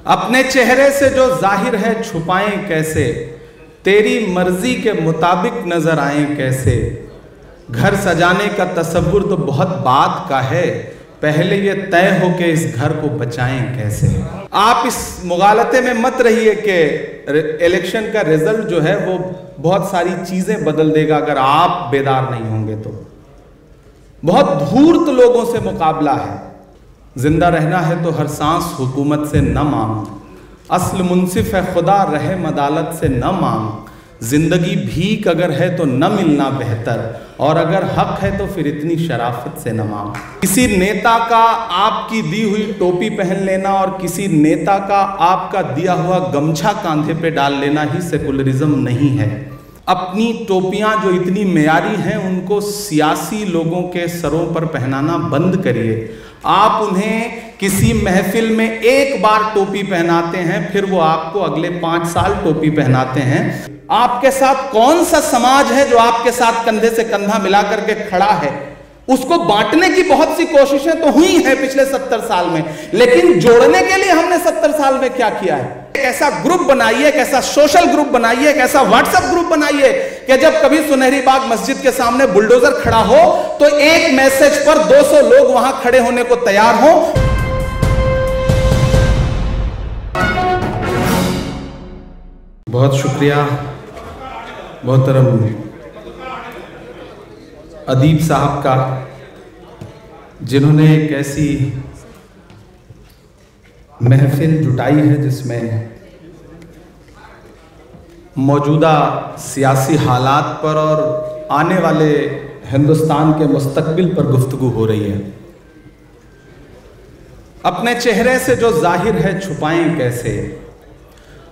अपने चेहरे से जो जाहिर है छुपाएं कैसे, तेरी मर्जी के मुताबिक नजर आएं कैसे। घर सजाने का तसव्वुर तो बहुत बात का है, पहले ये तय हो के इस घर को बचाएं कैसे। आप इस मुगालते में मत रहिए कि इलेक्शन का रिजल्ट जो है वो बहुत सारी चीजें बदल देगा अगर आप बेदार नहीं होंगे तो। बहुत धूर्त लोगों से मुकाबला है। जिंदा रहना है तो हर सांस हुकूमत से न मांग, असल मुंसिफ है खुदा रहम अदालत से न मांग। जिंदगी भीख अगर है तो न मिलना बेहतर, और अगर हक है तो फिर इतनी शराफत से न मांग। किसी नेता का आपकी दी हुई टोपी पहन लेना और किसी नेता का आपका दिया हुआ गमछा कांधे पे डाल लेना ही सेकुलरिज्म नहीं है। अपनी टोपियां जो इतनी मेयारी हैं उनको सियासी लोगों के सरों पर पहनाना बंद करिए। आप उन्हें किसी महफिल में एक बार टोपी पहनाते हैं, फिर वो आपको अगले 5 साल टोपी पहनाते हैं। आपके साथ कौन सा समाज है जो आपके साथ कंधे से कंधा मिला करके खड़ा है? उसको बांटने की बहुत सी कोशिशें तो हुई हैं पिछले 70 साल में, लेकिन जोड़ने के लिए हमने 70 साल में क्या किया है? एक ऐसा ग्रुप बनाइए, एक ऐसा सोशल ग्रुप बनाइए, एक ऐसा व्हाट्सएप ग्रुप बनाइए कि जब कभी सुनहरी बाग मस्जिद के सामने बुलडोजर खड़ा हो तो एक मैसेज पर 200 लोग वहां खड़े होने को तैयार हो। बहुत शुक्रिया मोहतरम अदीब साहब का, जिन्होंने एक ऐसी महफिल जुटाई है जिसमें मौजूदा सियासी हालात पर और आने वाले हिंदुस्तान के मुस्तकबिल पर गुफ्तगू हो रही है। अपने चेहरे से जो जाहिर है छुपाएं कैसे,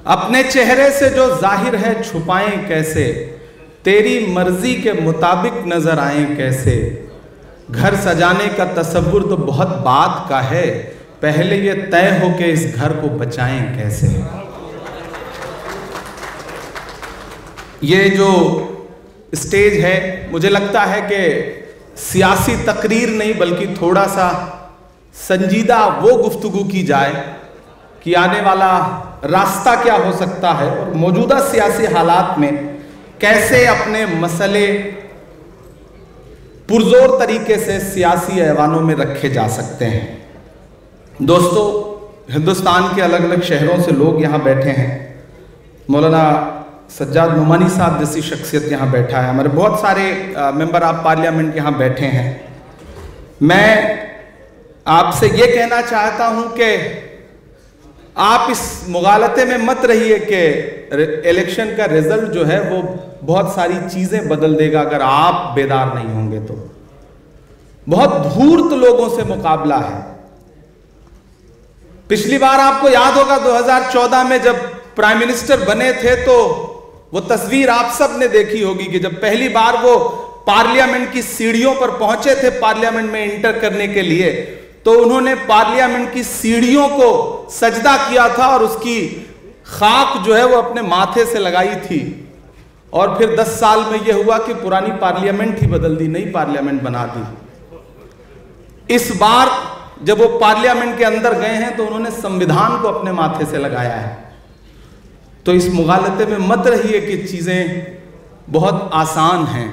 अपने चेहरे से जो जाहिर है छुपाएं कैसे। तेरी मर्जी के मुताबिक नजर आएं कैसे। घर सजाने का तसव्वुर तो बहुत बात का है, पहले ये तय हो के इस घर को बचाएं कैसे। ये जो स्टेज है, मुझे लगता है कि सियासी तकरीर नहीं बल्कि थोड़ा सा संजीदा वो गुफ्तगू की जाए कि आने वाला रास्ता क्या हो सकता है और मौजूदा सियासी हालात में कैसे अपने मसले पुरजोर तरीके से सियासी ऐवानों में रखे जा सकते हैं। दोस्तों, हिंदुस्तान के अलग अलग शहरों से लोग यहाँ बैठे हैं। मौलाना सज्जाद नुमानी साहब जैसी शख्सियत यहाँ बैठा है, हमारे बहुत सारे मेंबर ऑफ पार्लियामेंट यहाँ बैठे हैं। मैं आपसे ये कहना चाहता हूँ कि आप इस मुगालते में मत रहिए कि इलेक्शन का रिजल्ट जो है वो बहुत सारी चीजें बदल देगा अगर आप बेदार नहीं होंगे तो। बहुत धूर्त लोगों से मुकाबला है। पिछली बार आपको याद होगा 2014 में जब प्राइम मिनिस्टर बने थे तो वो तस्वीर आप सब ने देखी होगी कि जब पहली बार वो पार्लियामेंट की सीढ़ियों पर पहुंचे थे पार्लियामेंट में इंटर करने के लिए, तो उन्होंने पार्लियामेंट की सीढ़ियों को सजदा किया था और उसकी खाक जो है वो अपने माथे से लगाई थी। और फिर 10 साल में यह हुआ कि पुरानी पार्लियामेंट ही बदल दी, नई पार्लियामेंट बना दी। इस बार जब वो पार्लियामेंट के अंदर गए हैं तो उन्होंने संविधान को अपने माथे से लगाया है। तो इस मुगालते में मत रहिए कि चीजें बहुत आसान हैं।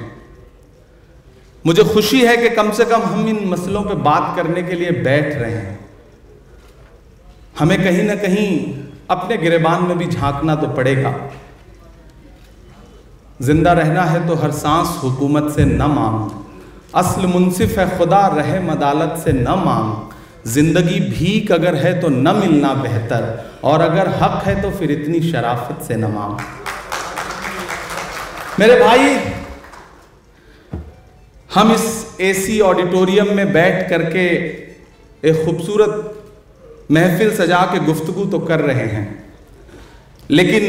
मुझे खुशी है कि कम से कम हम इन मसलों पे बात करने के लिए बैठ रहे हैं। हमें कहीं ना कहीं अपने गिरेबान में भी झांकना तो पड़ेगा। जिंदा रहना है तो हर सांस हुकूमत से न मांग, असल मुंसिफ है खुदा रहम अदालत से न मांग। जिंदगी भीख अगर है तो न मिलना बेहतर, और अगर हक है तो फिर इतनी शराफत से न मांग। मेरे भाई, हम इस एसी ऑडिटोरियम में बैठ करके एक खूबसूरत महफिल सजा के गुफ्तगू तो कर रहे हैं, लेकिन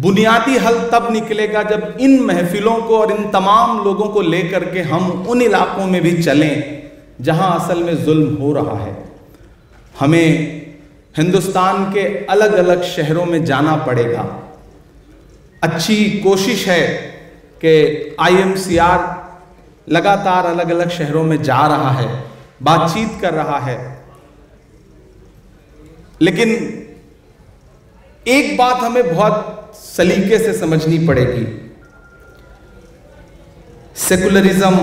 बुनियादी हल तब निकलेगा जब इन महफिलों को और इन तमाम लोगों को लेकर के हम उन इलाकों में भी चलें जहां असल में जुल्म हो रहा है। हमें हिंदुस्तान के अलग अलग शहरों में जाना पड़ेगा। अच्छी कोशिश है कि IMCR लगातार अलग अलग शहरों में जा रहा है, बातचीत कर रहा है, लेकिन एक बात हमें बहुत सलीके से समझनी पड़ेगी, सेकुलरिज्म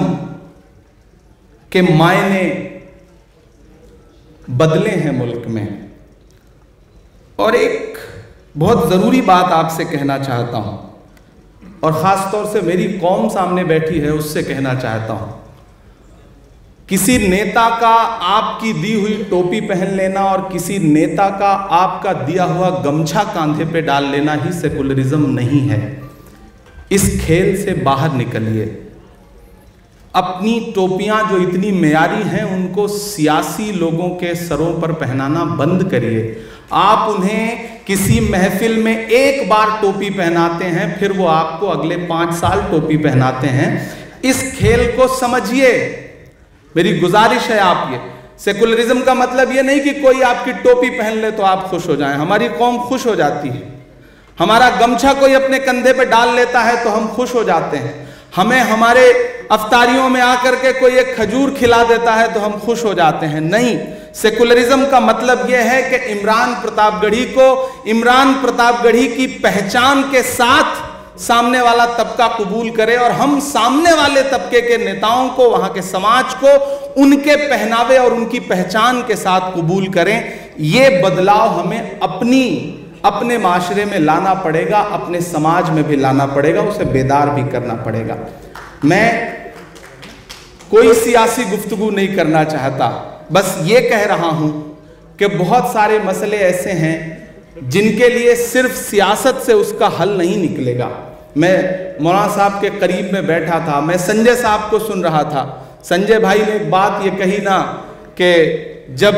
के मायने बदले हैं मुल्क में। और एक बहुत जरूरी बात आपसे कहना चाहता हूं, और खास तौर से मेरी कौम सामने बैठी है उससे कहना चाहता हूं, किसी नेता का आपकी दी हुई टोपी पहन लेना और किसी नेता का आपका दिया हुआ गमछा कांधे पे डाल लेना ही सेकुलरिज्म नहीं है। इस खेल से बाहर निकलिए। अपनी टोपियां जो इतनी मेयारी हैं उनको सियासी लोगों के सरों पर पहनाना बंद करिए। आप उन्हें किसी महफिल में एक बार टोपी पहनाते हैं, फिर वो आपको अगले 5 साल टोपी पहनाते हैं। इस खेल को समझिए, मेरी गुजारिश है आप ये। सेकुलरिज्म का मतलब ये नहीं कि कोई आपकी टोपी पहन ले तो आप खुश हो जाएं। हमारी कौम खुश हो जाती है। हमारा गमछा कोई अपने कंधे पे डाल लेता है तो हम खुश हो जाते हैं। हमें हमारे अफ्तारियों में आकर के कोई एक खजूर खिला देता है तो हम खुश हो जाते हैं। नहीं, सेकुलरिज्म का मतलब यह है कि इमरान प्रतापगढ़ी को इमरान प्रतापगढ़ी की पहचान के साथ सामने वाला तबका कबूल करे, और हम सामने वाले तबके के नेताओं को, वहां के समाज को उनके पहनावे और उनकी पहचान के साथ कबूल करें। यह बदलाव हमें अपने माशरे में लाना पड़ेगा, अपने समाज में भी लाना पड़ेगा, उसे बेदार भी करना पड़ेगा। मैं कोई सियासी गुफ्तगू नहीं करना चाहता, बस ये कह रहा हूं कि बहुत सारे मसले ऐसे हैं जिनके लिए सिर्फ सियासत से उसका हल नहीं निकलेगा। मैं मौलाना साहब के करीब में बैठा था, मैं संजय साहब को सुन रहा था। संजय भाई ने एक बात ये कही ना कि जब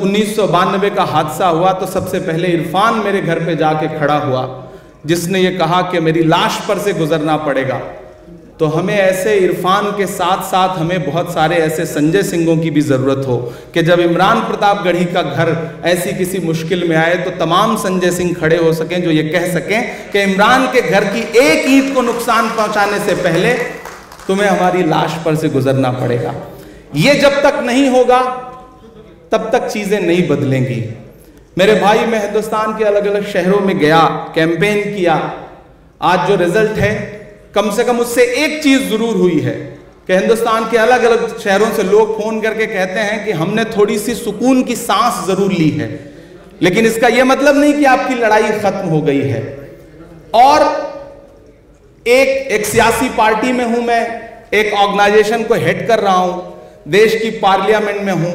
1992 का हादसा हुआ तो सबसे पहले इरफान मेरे घर पे जाके खड़ा हुआ, जिसने ये कहा कि मेरी लाश पर से गुजरना पड़ेगा। तो हमें ऐसे इरफान के साथ साथ हमें बहुत सारे ऐसे संजय सिंहों की भी ज़रूरत हो कि जब इमरान प्रतापगढ़ी का घर ऐसी किसी मुश्किल में आए तो तमाम संजय सिंह खड़े हो सकें, जो ये कह सकें कि इमरान के घर की एक ईंट को नुकसान पहुंचाने से पहले तुम्हें हमारी लाश पर से गुजरना पड़ेगा। ये जब तक नहीं होगा तब तक चीज़ें नहीं बदलेंगी। मेरे भाई, मैं हिंदुस्तान के अलग अलग शहरों में गया, कैंपेन किया। आज जो रिजल्ट है, कम से कम उससे एक चीज जरूर हुई है कि हिंदुस्तान के अलग अलग शहरों से लोग फोन करके कहते हैं कि हमने थोड़ी सी सुकून की सांस जरूर ली है। लेकिन इसका यह मतलब नहीं कि आपकी लड़ाई खत्म हो गई है। और एक सियासी पार्टी में हूं मैं, एक ऑर्गेनाइजेशन को हेड कर रहा हूं, देश की पार्लियामेंट में हूं।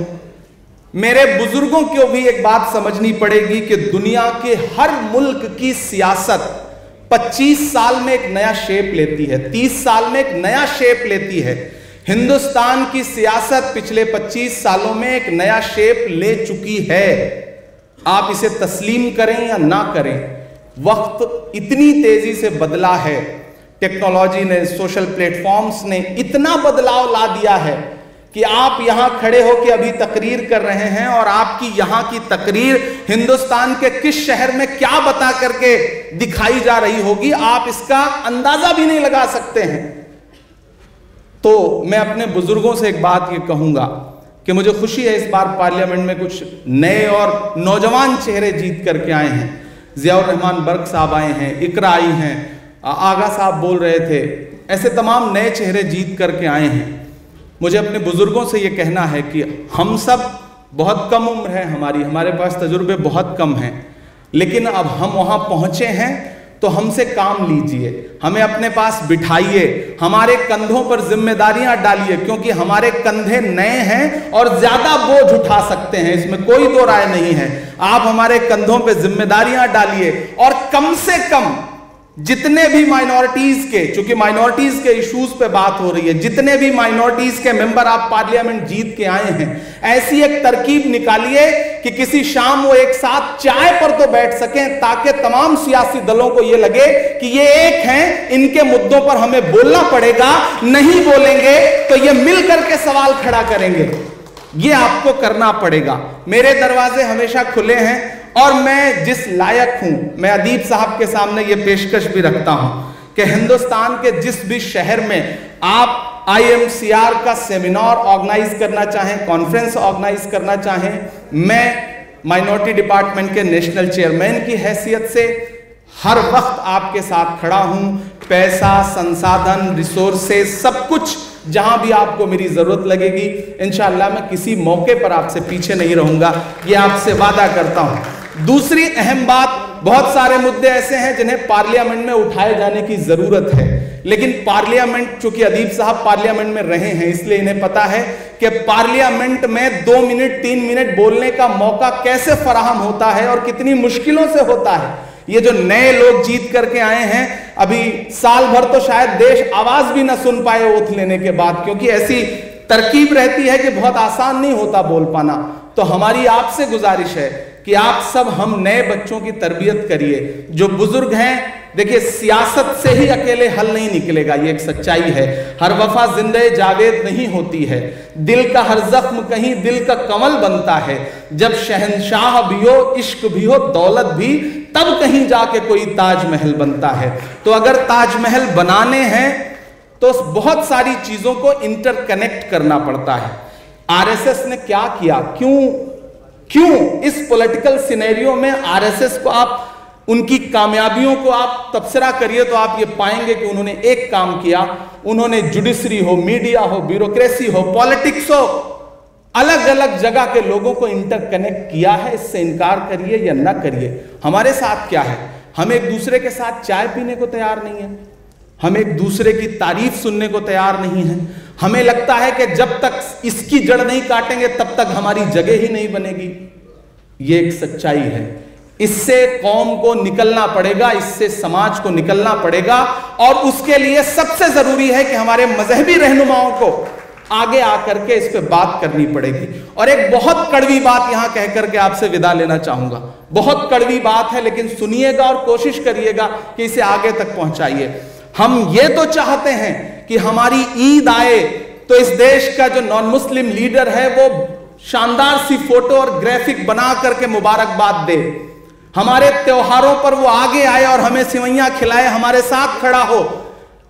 मेरे बुजुर्गों को भी एक बात समझनी पड़ेगी कि दुनिया के हर मुल्क की सियासत 25 साल में एक नया शेप लेती है, 30 साल में एक नया शेप लेती है। हिंदुस्तान की सियासत पिछले 25 सालों में एक नया शेप ले चुकी है। आप इसे तस्लीम करें या ना करें, वक्त इतनी तेजी से बदला है, टेक्नोलॉजी ने, सोशल प्लेटफॉर्म्स ने इतना बदलाव ला दिया है कि आप यहां खड़े होकर अभी तकरीर कर रहे हैं और आपकी यहां की तकरीर हिंदुस्तान के किस शहर में क्या बता करके दिखाई जा रही होगी, आप इसका अंदाजा भी नहीं लगा सकते हैं। तो मैं अपने बुजुर्गों से एक बात ये कहूंगा कि मुझे खुशी है इस बार पार्लियामेंट में कुछ नए और नौजवान चेहरे जीत करके आए हैं। जियाउर रहमान बर्क साहब आए हैं, इकरा आई हैं, आगा साहब बोल रहे थे, ऐसे तमाम नए चेहरे जीत करके आए हैं। मुझे अपने बुजुर्गों से ये कहना है कि हम सब बहुत कम उम्र है हमारे पास तजुर्बे बहुत कम हैं, लेकिन अब हम वहाँ पहुँचे हैं तो हमसे काम लीजिए, हमें अपने पास बिठाइए, हमारे कंधों पर जिम्मेदारियां डालिए, क्योंकि हमारे कंधे नए हैं और ज्यादा बोझ उठा सकते हैं, इसमें कोई दो राय नहीं है। आप हमारे कंधों पर जिम्मेदारियां डालिए और कम से कम जितने भी माइनॉरिटीज के, चूंकि माइनॉरिटीज के इश्यूज पे बात हो रही है, जितने भी माइनॉरिटीज के मेंबर आप पार्लियामेंट जीत के आए हैं, ऐसी एक तरकीब निकालिए कि किसी शाम वो एक साथ चाय पर तो बैठ सकें, ताकि तमाम सियासी दलों को ये लगे कि ये एक हैं, इनके मुद्दों पर हमें बोलना पड़ेगा, नहीं बोलेंगे तो ये मिल करके सवाल खड़ा करेंगे। ये आपको करना पड़ेगा। मेरे दरवाजे हमेशा खुले हैं और मैं जिस लायक हूं, मैं अदीब साहब के सामने ये पेशकश भी रखता हूं कि हिंदुस्तान के जिस भी शहर में आप IMCR का सेमिनार ऑर्गेनाइज करना चाहें, कॉन्फ्रेंस ऑर्गेनाइज करना चाहें, मैं माइनॉरिटी डिपार्टमेंट के नेशनल चेयरमैन की हैसियत से हर वक्त आपके साथ खड़ा हूं। पैसा, संसाधन, रिसोर्सेज, सब कुछ जहां भी आपको मेरी जरूरत लगेगी, इंशाअल्लाह मैं किसी मौके पर आपसे पीछे नहीं रहूंगा, ये आपसे वादा करता हूं। दूसरी अहम बात, बहुत सारे मुद्दे ऐसे हैं जिन्हें पार्लियामेंट में उठाए जाने की जरूरत है, लेकिन पार्लियामेंट, चूंकि अदीब साहब पार्लियामेंट में रहे हैं इसलिए इन्हें पता है कि पार्लियामेंट में 2 मिनट 3 मिनट बोलने का मौका कैसे फराहम होता है और कितनी मुश्किलों से होता है। ये जो नए लोग जीत करके आए हैं, अभी साल भर तो शायद देश आवाज भी ना सुन पाए ओथ लेने के बाद, क्योंकि ऐसी तरकीब रहती है कि बहुत आसान नहीं होता बोल पाना। तो हमारी आपसे गुजारिश है कि आप सब हम नए बच्चों की तरबियत करिए। जो बुजुर्ग हैं, देखिए सियासत से ही अकेले हल नहीं निकलेगा, ये एक सच्चाई है। हर वफा जिंदे जावेद नहीं होती है, दिल का हर जख्म कहीं दिल का कमल बनता है। जब शहंशाह भी हो, इश्क भी हो, दौलत भी, तब कहीं जाके कोई ताजमहल बनता है। तो अगर ताजमहल बनाने हैं तो बहुत सारी चीजों को इंटरकनेक्ट करना पड़ता है। आरएसएस ने क्या किया, क्यों इस पॉलिटिकल सिनेरियो में आरएसएस को आप, उनकी कामयाबियों को आप तबसरा करिए तो आप ये पाएंगे कि उन्होंने एक काम किया, उन्होंने जुडिशरी हो, मीडिया हो, ब्यूरोक्रेसी हो, पॉलिटिक्स हो, अलग अलग जगह के लोगों को इंटरकनेक्ट किया है। इससे इनकार करिए या ना करिए। हमारे साथ क्या है, हम एक दूसरे के साथ चाय पीने को तैयार नहीं है, हम एक दूसरे की तारीफ सुनने को तैयार नहीं है। हमें लगता है कि जब तक इसकी जड़ नहीं काटेंगे तब तक हमारी जगह ही नहीं बनेगी। ये एक सच्चाई है। इससे कौम को निकलना पड़ेगा, इससे समाज को निकलना पड़ेगा, और उसके लिए सबसे जरूरी है कि हमारे मजहबी रहनुमाओं को आगे आकर के इस पे बात करनी पड़ेगी। और एक बहुत कड़वी बात यहां कहकर के आपसे विदा लेना चाहूंगा। बहुत कड़वी बात है, लेकिन सुनिएगा और कोशिश करिएगा कि इसे आगे तक पहुंचाइए। हम ये तो चाहते हैं कि हमारी ईद आए तो इस देश का जो नॉन मुस्लिम लीडर है वो शानदार सी फोटो और ग्राफिक बना करके मुबारकबाद दे। हमारे त्योहारों पर वो आगे आए और हमें सिवैयां खिलाए, हमारे साथ खड़ा हो।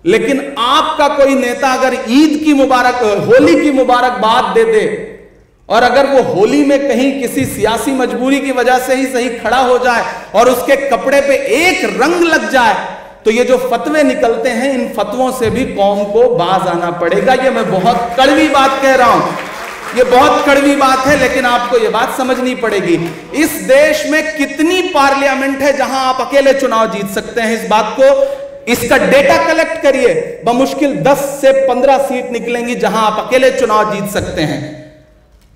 लेकिन आपका कोई नेता अगर ईद की होली की मुबारकबाद दे दे, और अगर वो होली में कहीं किसी सियासी मजबूरी की वजह से ही सही खड़ा हो जाए और उसके कपड़े पे एक रंग लग जाए, तो ये जो फतवे निकलते हैं, इन फतवों से भी कौम को बाज आना पड़ेगा। ये मैं बहुत कड़वी बात कह रहा हूं, ये बहुत कड़वी बात है, लेकिन आपको ये बात समझनी पड़ेगी। इस देश में कितनी पार्लियामेंट है जहां आप अकेले चुनाव जीत सकते हैं, इस बात को, इसका डेटा कलेक्ट करिए। बमुश्किल 10 से 15 सीट निकलेंगी जहां आप अकेले चुनाव जीत सकते हैं।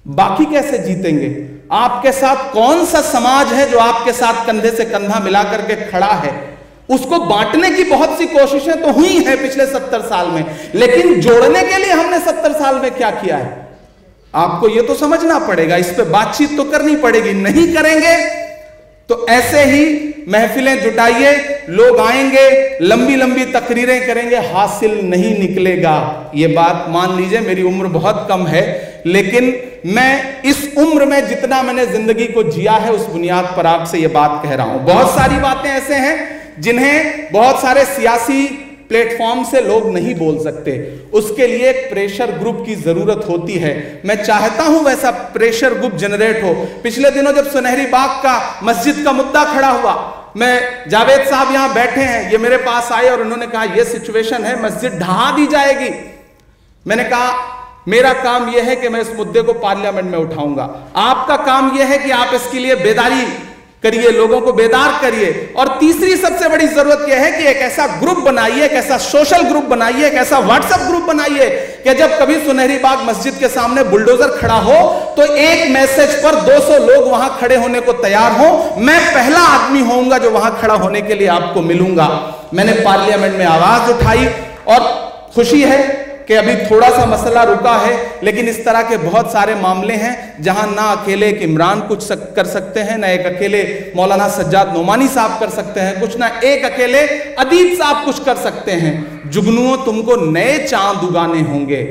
बाकी कैसे जीतेंगे? आपके साथ कौन सा समाज है जो आपके साथ कंधे से कंधा मिला करके खड़ा है? उसको बांटने की बहुत सी कोशिशें तो हुई हैं पिछले 70 साल में, लेकिन जोड़ने के लिए हमने 70 साल में क्या किया है, आपको यह तो समझना पड़ेगा। इस पे बातचीत तो करनी पड़ेगी। नहीं करेंगे तो ऐसे ही महफिलें जुटाइए, लोग आएंगे, लंबी लंबी तकरीरें करेंगे, हासिल नहीं निकलेगा। ये बात मान लीजिए, मेरी उम्र बहुत कम है, लेकिन मैं इस उम्र में जितना मैंने जिंदगी को जिया है उस बुनियाद पर आपसे ये बात कह रहा हूं। बहुत सारी बातें ऐसे हैं जिन्हें बहुत सारे सियासी प्लेटफॉर्म से लोग नहीं बोल सकते, उसके लिए एक प्रेशर ग्रुप की जरूरत होती है। मैं चाहता हूं वैसा प्रेशर ग्रुप जनरेट हो। पिछले दिनों जब सुनहरी बाग का मस्जिद का मुद्दा खड़ा हुआ, मैं, जावेद साहब यहां बैठे हैं, ये मेरे पास आए और उन्होंने कहा ये सिचुएशन है, मस्जिद ढहा दी जाएगी। मैंने कहा मेरा काम यह है कि मैं इस मुद्दे को पार्लियामेंट में उठाऊंगा, आपका काम यह है कि आप इसके लिए बेदारी करिए, लोगों को बेदार करिए। और तीसरी सबसे बड़ी जरूरत यह है कि एक ऐसा ग्रुप बनाइए, एक ऐसा सोशल ग्रुप बनाइए, एक ऐसा व्हाट्सएप ग्रुप बनाइए कि जब कभी सुनहरी बाग मस्जिद के सामने बुलडोजर खड़ा हो तो एक मैसेज पर 200 लोग वहां खड़े होने को तैयार हो। मैं पहला आदमी होऊंगा जो वहां खड़ा होने के लिए आपको मिलूंगा। मैंने पार्लियामेंट में आवाज उठाई और खुशी है कि अभी थोड़ा सा मसला रुका है, लेकिन इस तरह के बहुत सारे मामले हैं जहां ना अकेले एक इमरान कुछ कर सकते हैं, ना एक अकेले मौलाना सज्जाद नोमानी साहब कर सकते हैं कुछ, ना एक अकेले अदीब साहब कुछ कर सकते हैं। जुगनुओं, तुमको नए चांद उगाने होंगे,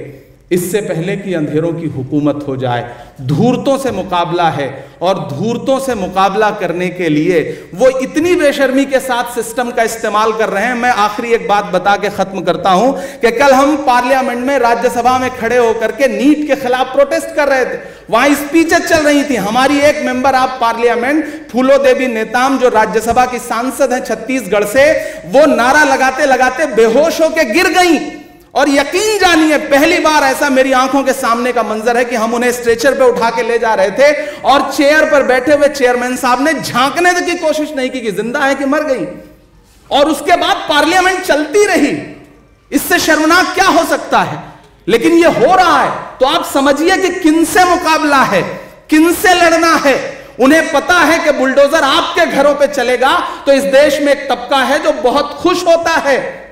इससे पहले कि अंधेरों की हुकूमत हो जाए। धूर्तों से मुकाबला है, और धूर्तों से मुकाबला करने के लिए वो इतनी बेशर्मी के साथ सिस्टम का इस्तेमाल कर रहे हैं। मैं आखिरी एक बात बता के खत्म करता हूं कि कल हम पार्लियामेंट में, राज्यसभा में खड़े होकर के नीट के खिलाफ प्रोटेस्ट कर रहे थे। वहां स्पीचेस चल रही थी। हमारी एक मेंबर ऑफ पार्लियामेंट फूलो देवी नेताम, जो राज्यसभा की सांसद है छत्तीसगढ़ से, वो नारा लगाते लगाते बेहोश होकर गिर गई। और यकीन जानिए, पहली बार ऐसा मेरी आंखों के सामने का मंजर है कि हम उन्हें स्ट्रेचर पे उठा के ले जा रहे थे और चेयर पर बैठे हुए चेयरमैन साहब ने झांकने की कोशिश नहीं की कि जिंदा है कि मर गई। और उसके बाद पार्लियामेंट चलती रही। इससे शर्मनाक क्या हो सकता है? लेकिन यह हो रहा है, तो आप समझिए कि किनसे मुकाबला है, किनसे लड़ना है। उन्हें पता है कि बुलडोजर आपके घरों पे चलेगा, तो इस देश में एक तबका है जो बहुत खुश होता है।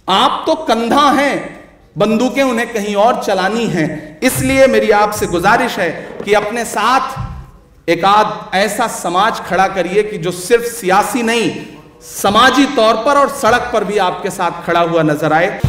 आप तो कंधा हैं, बंदूकें उन्हें कहीं और चलानी हैं। इसलिए मेरी आपसे गुजारिश है कि अपने साथ एक आध ऐसा समाज खड़ा करिए कि जो सिर्फ सियासी नहीं, समाजी तौर पर और सड़क पर भी आपके साथ खड़ा हुआ नजर आए।